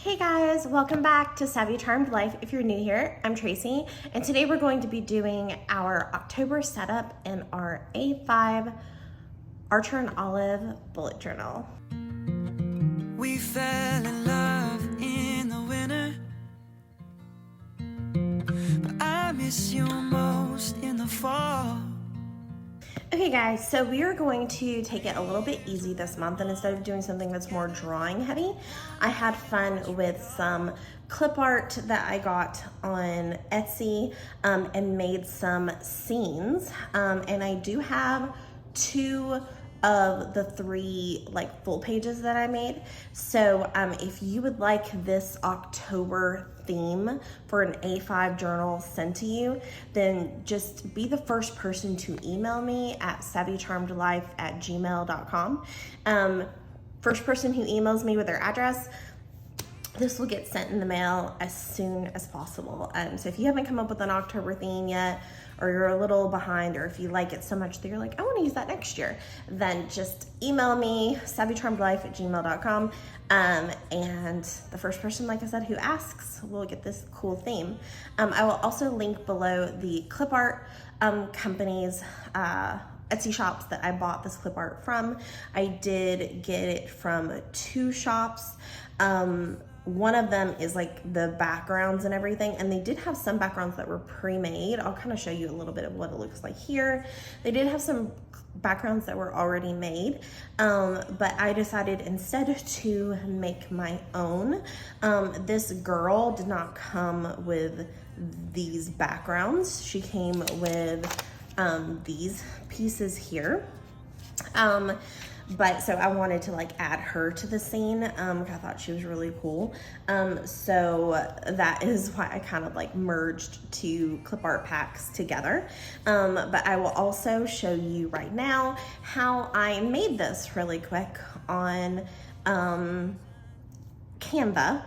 Hey guys, welcome back to Savvy Charmed Life. If you're new here, I'm Tracy, and today we're going to be doing our October setup in our A5 Archer and Olive bullet journal. We fell in love in the winter, but I miss you most in the fall. Okay guys, so we are going to take it a little bit easy this month, and instead of doing something that's more drawing heavy, I had fun with some clip art that I got on Etsy and made some scenes. And I do have two of the three full pages that I made. So if you would like this October theme for an A5 journal sent to you, then just be the first person to email me at savvycharmedlife@gmail.com. First person who emails me with their address, this will get sent in the mail as soon as possible. So if you haven't come up with an October theme yet, or you're a little behind, or if you like it so much that you're like, I want to use that next year, then just email me, savvycharmedlife@gmail.com. And the first person, like I said, who asks will get this cool theme. I will also link below the clip art company's Etsy shops that I bought this clip art from. I did get it from two shops. One of them is like the backgrounds and everything, and they did have some backgrounds that were pre-made. I'll kind of show you a little bit of what it looks like here. They did have some backgrounds that were already made, but I decided instead to make my own. This girl did not come with these backgrounds. She came with these pieces here. But so I wanted to add her to the scene. I thought she was really cool. So that is why I kind of merged two clip art packs together. But I will also show you right now how I made this really quick on Canva.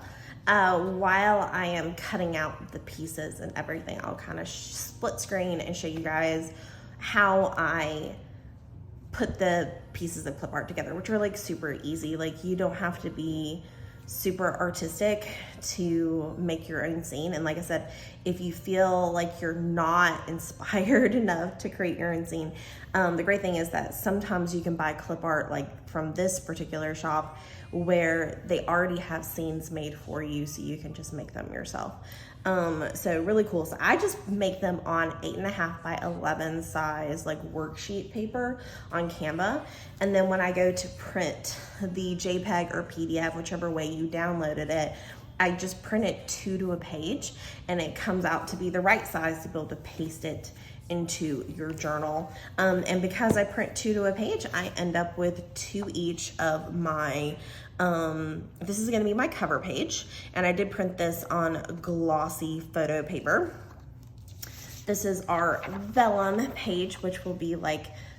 While I am cutting out the pieces and everything, I'll kind of split screen and show you guys how I put the pieces of clip art together, which are super easy. You don't have to be super artistic to make your own scene. And like I said, if you feel like you're not inspired enough to create your own scene, the great thing is that sometimes you can buy clip art from this particular shop where they already have scenes made for you, so you can just make them yourself. So really cool. So I just make them on 8.5 by 11 size worksheet paper on Canva, and then when I go to print the JPEG or PDF, whichever way you downloaded it, I just print it 2 to a page, and it comes out to be the right size to be able to paste it into your journal. And because I print 2 to a page, I end up with 2 each of my this is gonna be my cover page, and I did print this on glossy photo paper. This is our vellum page, which will be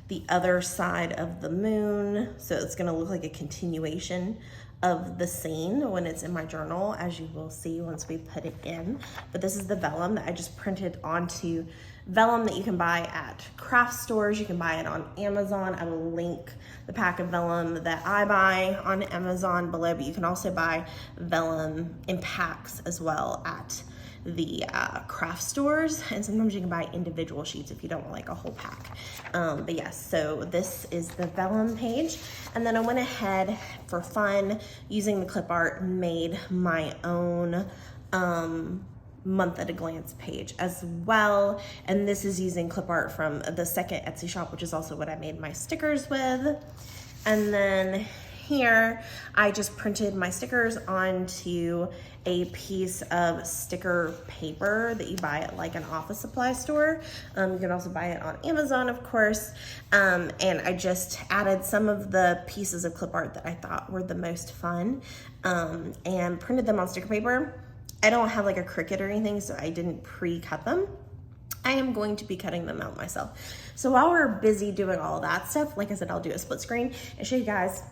the other side of the moon. So it's gonna look like a continuation of the scene when it's in my journal, as you will see once we put it in. But this is the vellum that I just printed onto vellum that you can buy at craft stores. You can buy it on Amazon. I will link the pack of vellum that I buy on Amazon below, but you can also buy vellum in packs as well at the craft stores, and sometimes you can buy individual sheets if you don't want a whole pack. But yes, so this is the vellum page, and then I went ahead for fun using the clip art, made my own month at a glance page as well, and this is using clip art from the second Etsy shop, which is also what I made my stickers with. And then here I just printed my stickers onto a piece of sticker paper that you buy at an office supply store. You can also buy it on Amazon, of course. And I just added some of the pieces of clip art that I thought were the most fun, and printed them on sticker paper. I don't have a Cricut or anything, so I didn't pre-cut them. I am going to be cutting them out myself. So while we're busy doing all that stuff, like I said, I'll do a split screen and show you guys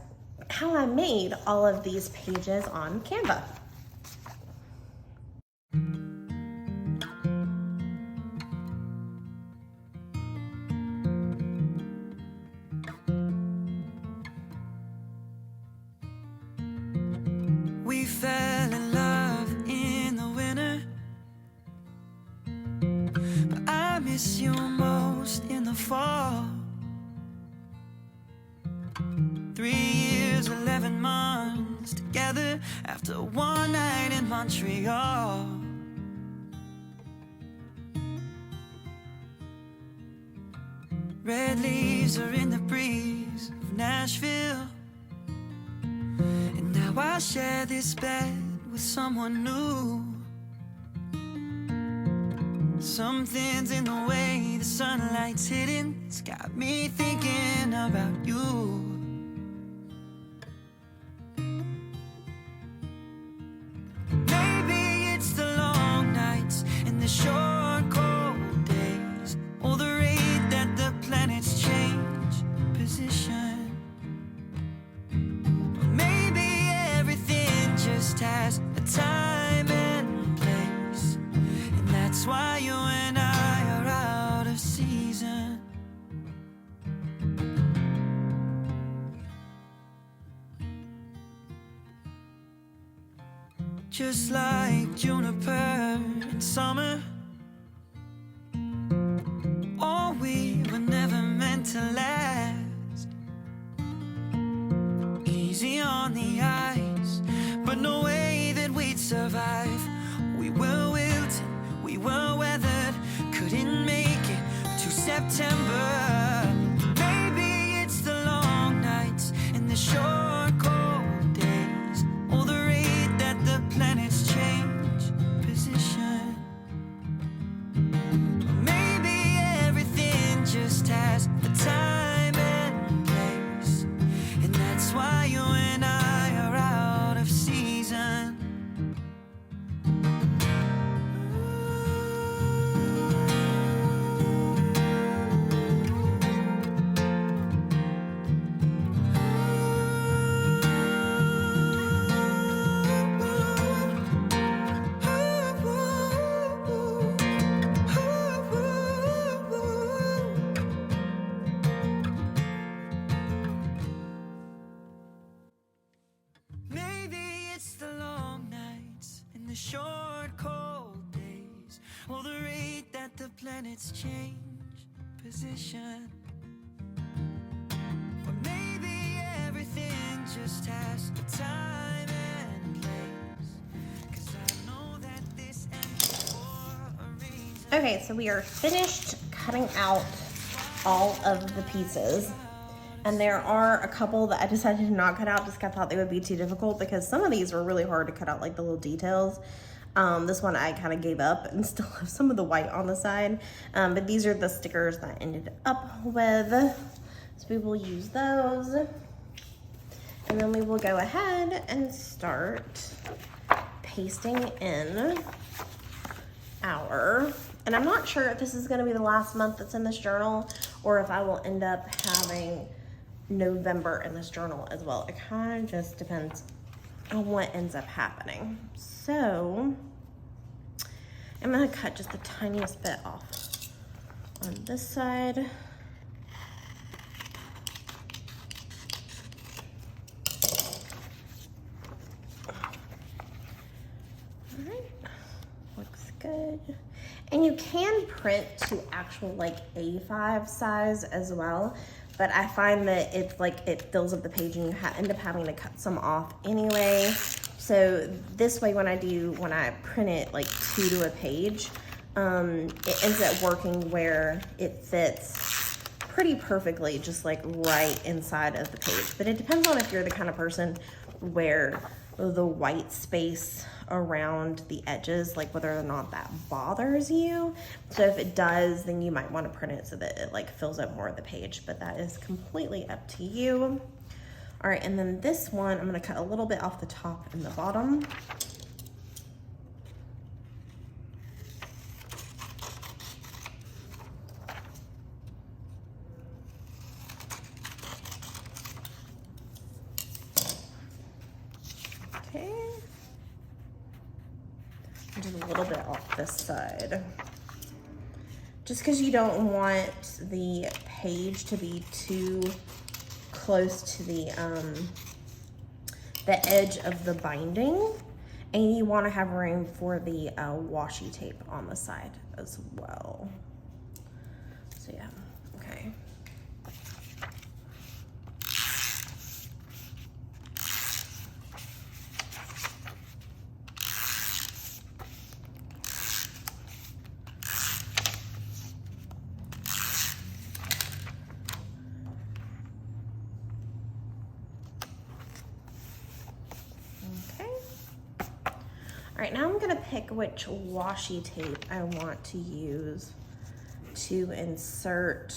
how I made all of these pages on Canva. We fell in love miss you most in the fall. 3 years, 11 months together after one night in Montreal. Red leaves are in the breeze of Nashville, and now I share this bed with someone new. Something's in the way the sunlight's hitting, it's got me thinking about you. Maybe it's the long nights and the short cold days, or the rate that the planets change position. Or maybe everything just has a time and place, and that's why you and I are out of season. Just like juniper in summer, oh, we were never meant to last. Easy on the ice, but no way that we'd survive. We were wilted, we were weathered, couldn't make it to September. Maybe it's the long nights and the short cold days, or the rate that the planets change position. Or maybe everything just has a time and place, and that's why you and I are out of season. Maybe it's the long nights and the short cold days, or the rate that the planets change position. Or maybe everything just has a time and place, 'cause I know that this ends for a reason. Okay, so we are finished cutting out all of the pieces. And there are a couple that I decided to not cut out just because I thought they would be too difficult, because some of these were really hard to cut out, like the little details. This one I kind of gave up and still have some of the white on the side. But these are the stickers that I ended up with. So we will use those. And then we will go ahead and start pasting in our, and I'm not sure if this is gonna be the last month that's in this journal or if I will end up having November in this journal as well. It kind of just depends on what ends up happening. So I'm gonna cut just the tiniest bit off on this side. All right, looks good. And you can print to actual like A5 size as well, but I find that it's like it fills up the page and you end up having to cut some off anyway. So this way when I print it like 2 to a page, it ends up working where it fits pretty perfectly, just like right inside of the page. But it depends on if you're the kind of person where the white space around the edges, like whether or not that bothers you. So if it does, then you might want to print it so that it like fills up more of the page, but that is completely up to you. All right, and then this one, I'm gonna cut a little bit off the top and the bottom. Okay. And just a little bit off this side. Just because you don't want the page to be too close to the edge of the binding, and you want to have room for the washi tape on the side as well. So yeah, okay. All right, now I'm gonna pick which washi tape I want to use to insert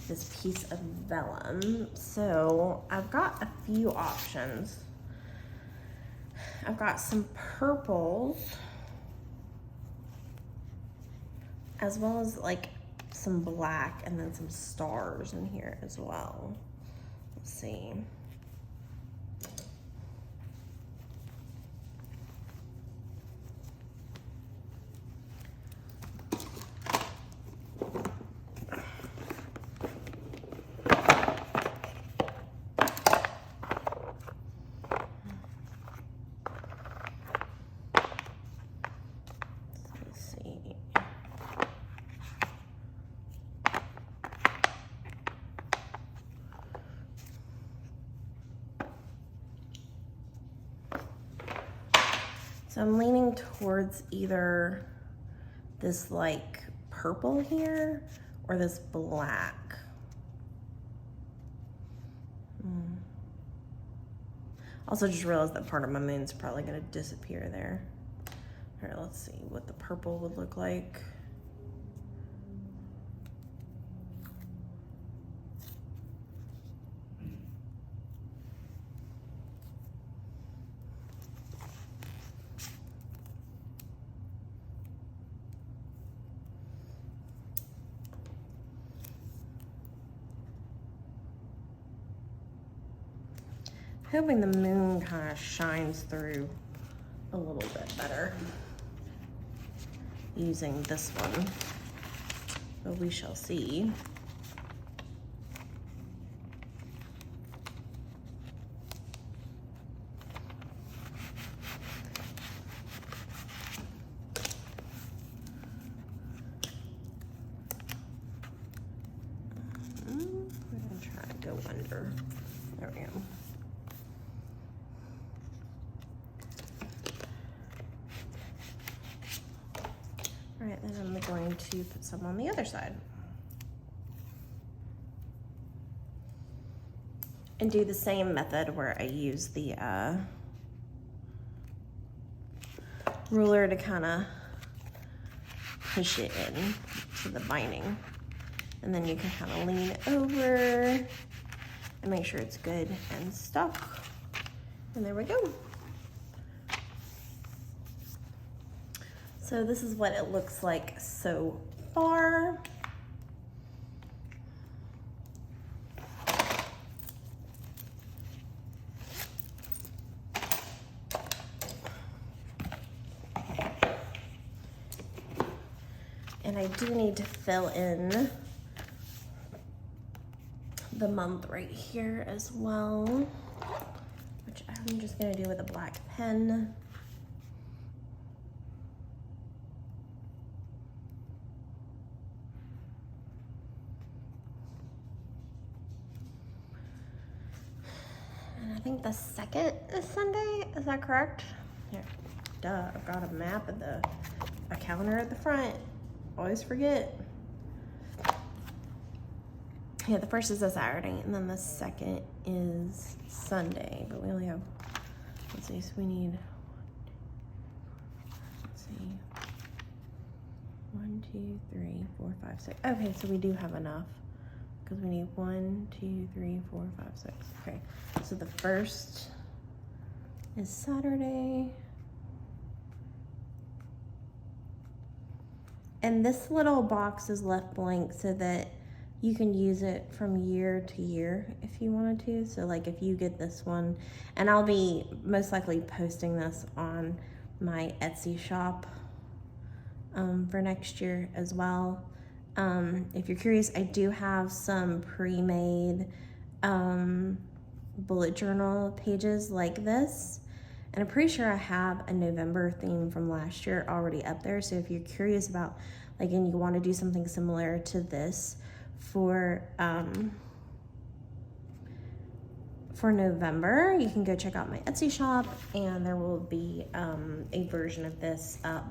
this piece of vellum. So I've got a few options. I've got some purples, as well as like some black and then some stars in here as well. Let's see. So I'm leaning towards either this like purple here or this black. Also just realized that part of my moon's probably gonna disappear there. All right, let's see what the purple would look like. Hoping the moon kind of shines through a little bit better using this one, but we shall see. We're gonna try to go under. There we go. All right, then I'm going to put some on the other side. And do the same method where I use the ruler to kind of push it in to the binding. And then you can kind of lean over and make sure it's good and stuck. And there we go. So this is what it looks like so far. And I do need to fill in the month right here as well, which I'm just gonna do with a black pen. I think the 2nd is Sunday, is that correct? Here, duh, I've got a map of a calendar at the front. Always forget. Yeah, the 1st is a Saturday, and then the 2nd is Sunday, but we only have, let's see, so we need, let's see, 1, 2, 3, 4, 5, 6. Okay, so we do have enough. Because we need 1, 2, 3, 4, 5, 6. Okay, so the 1st is Saturday. And this little box is left blank so that you can use it from year to year if you wanted to. So like if you get this one, and I'll be most likely posting this on my Etsy shop for next year as well. If you're curious, I do have some pre-made bullet journal pages like this, and I'm pretty sure I have a November theme from last year already up there. So if you're curious about like, and you want to do something similar to this for November, you can go check out my Etsy shop, and there will be a version of this up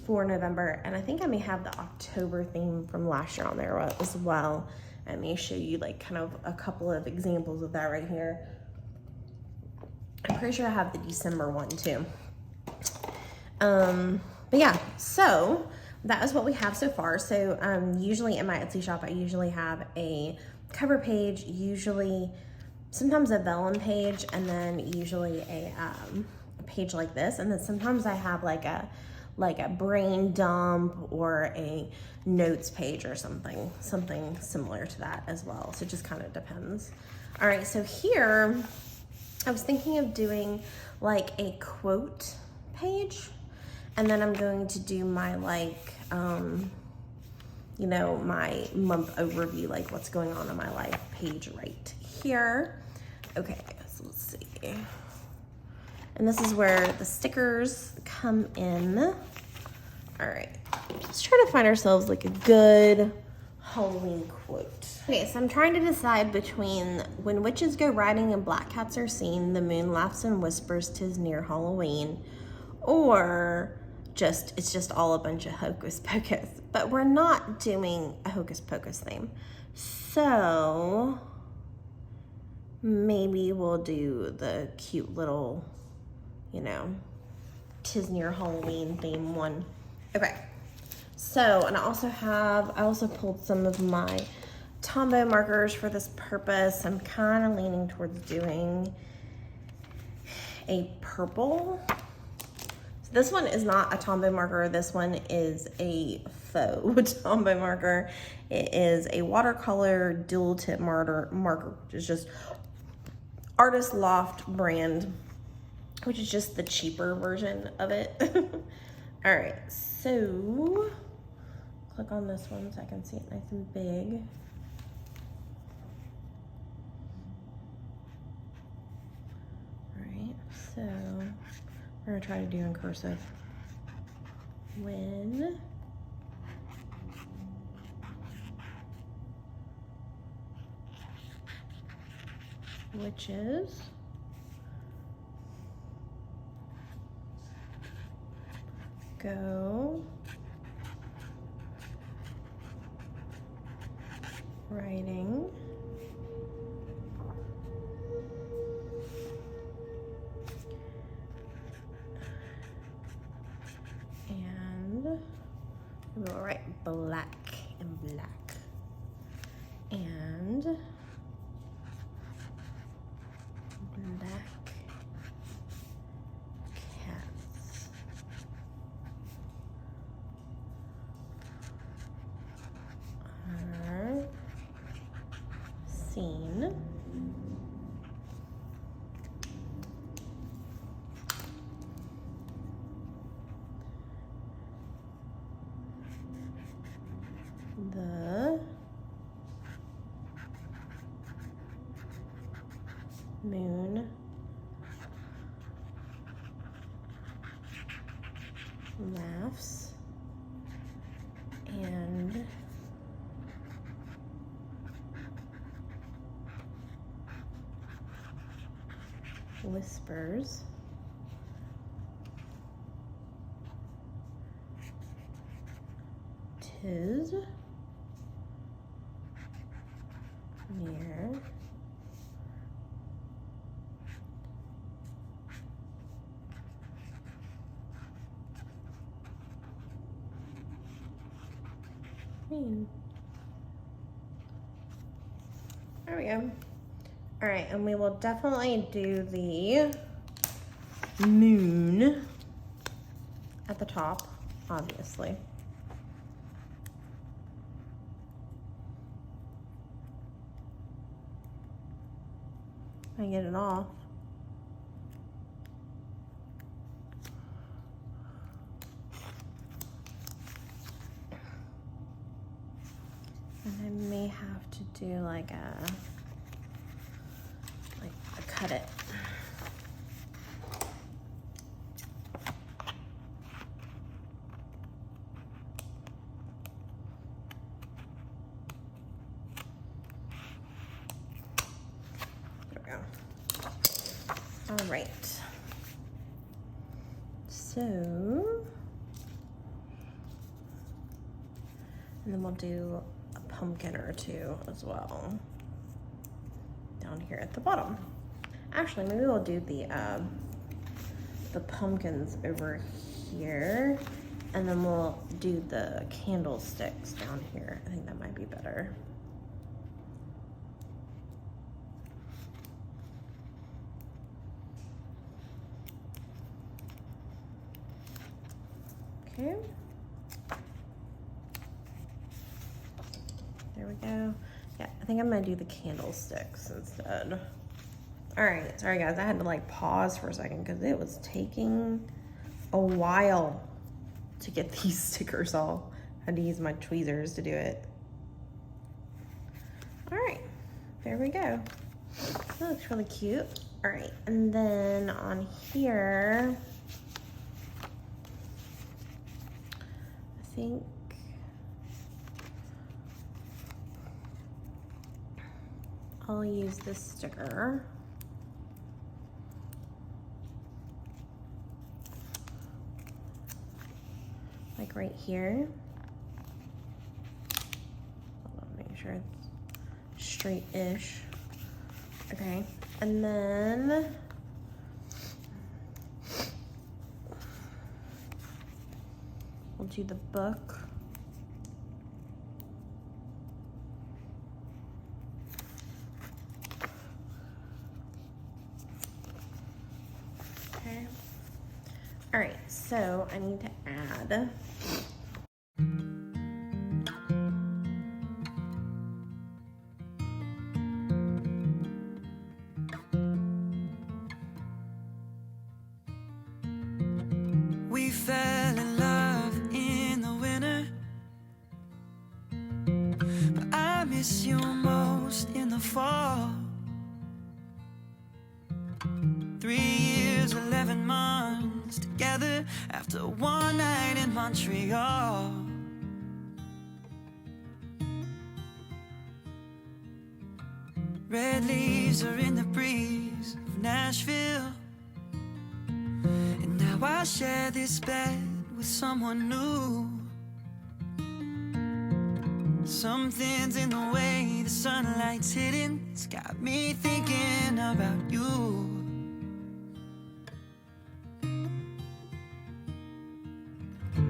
for November. And I think I may have the October theme from last year on there as well. I may show you like kind of a couple of examples of that right here. I'm pretty sure I have the December one too. But yeah, so that is what we have so far. So usually in my Etsy shop, I usually have a cover page, usually sometimes a vellum page, and then usually a page like this. And then sometimes I have like a brain dump or a notes page or something similar to that as well. So it just kind of depends. All right, so here I was thinking of doing like a quote page, and then I'm going to do my like, you know, my month overview, like what's going on in my life page right here. Okay, so let's see. And this is where the stickers come in. All right, let's try to find ourselves like a good Halloween quote. Okay, so I'm trying to decide between when witches go riding and black cats are seen, the moon laughs and whispers 'tis near Halloween, or it's just all a bunch of hocus pocus. But we're not doing a hocus pocus theme. So maybe we'll do the cute little, you know, 'tis near Halloween theme one. Okay, so, and I also pulled some of my Tombow markers for this purpose. I'm kind of leaning towards doing a purple. So this one is not a Tombow marker. This one is a faux Tombow marker. It is a watercolor dual tip marker, which is just Artist Loft brand, which is just the cheaper version of it. All right, so click on this one so I can see it nice and big. All right, so we're gonna try to do in cursive. When witches go writing and we'll write black and black and black cats are seen the moon laughs and whispers tis near Halloween. There we go. All right, and we will definitely do the moon at the top, obviously. I get it off. And I may have to do like a cut it. All right. So, and then we'll do a pumpkin or two as well down here at the bottom. Actually, maybe we'll do the pumpkins over here, and then we'll do the candlesticks down here. I think that might be better. Okay. There we go. Yeah, I think I'm gonna do the candlesticks instead. All right, sorry guys, I had to like pause for a second because it was taking a while to get these stickers all. I had to use my tweezers to do it. All right, there we go. That looks really cute. All right, and then on here, I think I'll use this sticker. Like right here. Hold on, make sure it's straight-ish. Okay, and then we'll do the book. Okay. All right, so I need to add We fell in love in the winter, but I miss you most in the fall. 3 years, 11 months together after one night in Montreal. Red leaves are in the breeze of Nashville, and now I share this bed with someone new. Something's in the way the sunlight's hitting, it's got me thinking about you.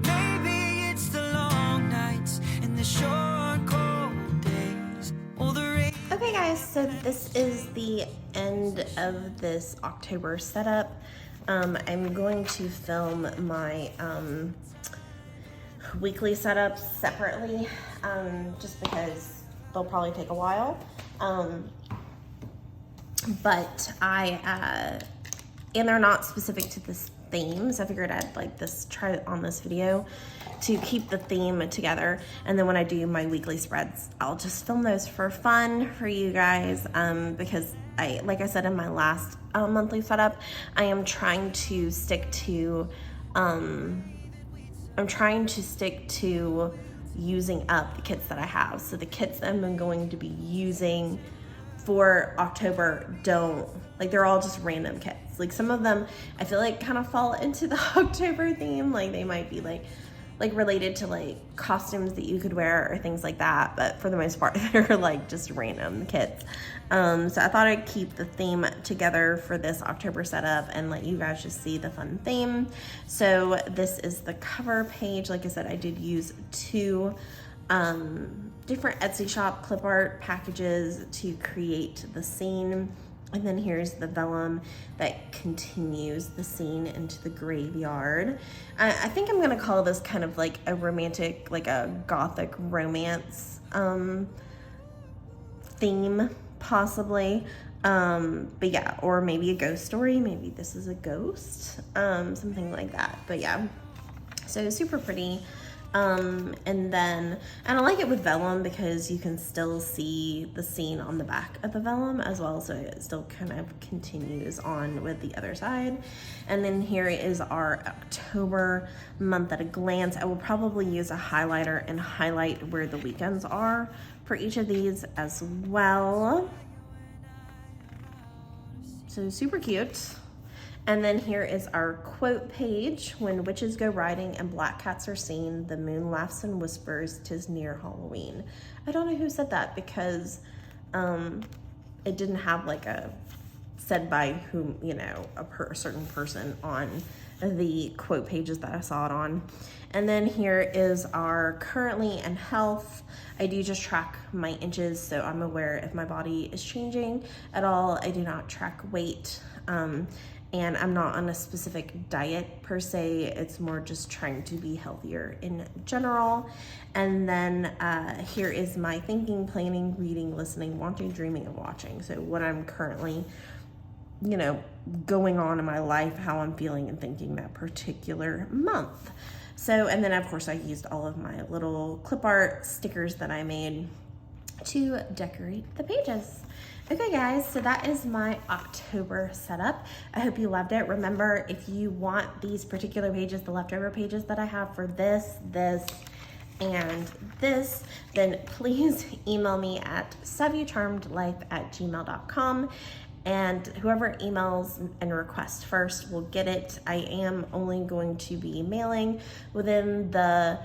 Maybe it's the long nights and the short cold days, or the rain. Okay guys, so this is the end of this October setup. I'm going to film my weekly setups separately, just because they'll probably take a while. But and they're not specific to this theme, so I figured I'd like try it on this video to keep the theme together, and then when I do my weekly spreads, I'll just film those for fun for you guys, because like I said in my last monthly setup, I am trying to stick to using up the kits that I have. So the kits that I'm going to be using for October they're all just random kits. Like some of them I feel like kind of fall into the October theme, like they might be like related to like costumes that you could wear or things like that, but for the most part they're like just random kits. So I thought I'd keep the theme together for this October setup and let you guys just see the fun theme. So this is the cover page. Like I said, I did use 2 different Etsy shop clip art packages to create the scene. And then here's the vellum that continues the scene into the graveyard. I think I'm gonna call this kind of like a romantic, like a Gothic romance theme, possibly. But yeah, or maybe a ghost story. Maybe this is a ghost, something like that. But yeah, so super pretty. And I like it with vellum because you can still see the scene on the back of the vellum as well, so it still kind of continues on with the other side. And then here is our October month at a glance. I will probably use a highlighter and highlight where the weekends are for each of these as well. So super cute. And then here is our quote page. When witches go riding and black cats are seen, the moon laughs and whispers, 'tis near Halloween. I don't know who said that because it didn't have like a said by whom, you know, a certain person on the quote pages that I saw it on. And then here is our currently and health. I do just track my inches, so I'm aware if my body is changing at all. I do not track weight, and I'm not on a specific diet per se. It's more just trying to be healthier in general. And then here is my thinking, planning, reading, listening, wanting, dreaming, and watching. So what I'm currently, you know, going on in my life, how I'm feeling and thinking that particular month. So, and then of course I used all of my little clip art stickers that I made to decorate the pages. Okay guys, so that is my October setup. I hope you loved it. Remember, if you want these particular pages, the leftover pages that I have for this, and this, then please email me at savvycharmedlife@gmail.com. And whoever emails and requests first will get it. I am only going to be mailing within the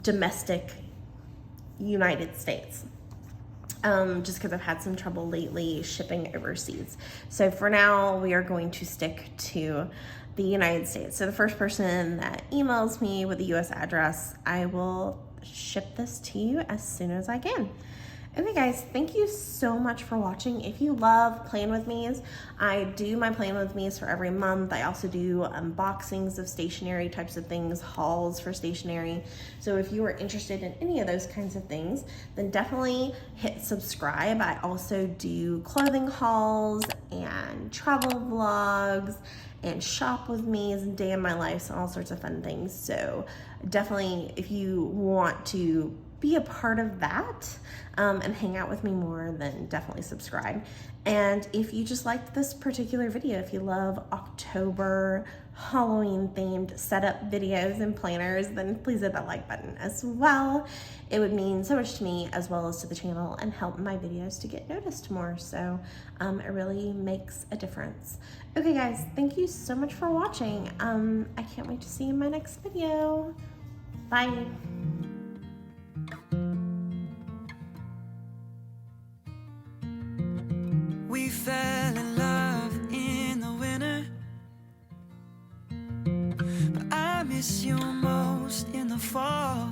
domestic United States. Just because I've had some trouble lately shipping overseas. So for now, we are going to stick to the United States. So the first person that emails me with a US address, I will ship this to you as soon as I can. Okay guys, thank you so much for watching. If you love Plan With Me's, I do my Plan With Me's for every month. I also do unboxings of stationery types of things, hauls for stationery. So if you are interested in any of those kinds of things, then definitely hit subscribe. I also do clothing hauls and travel vlogs and shop with me's and day in my life and all sorts of fun things. So definitely, if you want to be a part of that and hang out with me more, then definitely subscribe. And if you just liked this particular video, if you love October Halloween themed setup videos and planners, then please hit that like button as well. It would mean so much to me as well as to the channel and help my videos to get noticed more. So it really makes a difference. Okay guys, thank you so much for watching. I can't wait to see you in my next video. Bye. We fell in love in the winter, but I miss you most in the fall.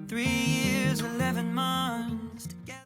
3 years, 11 months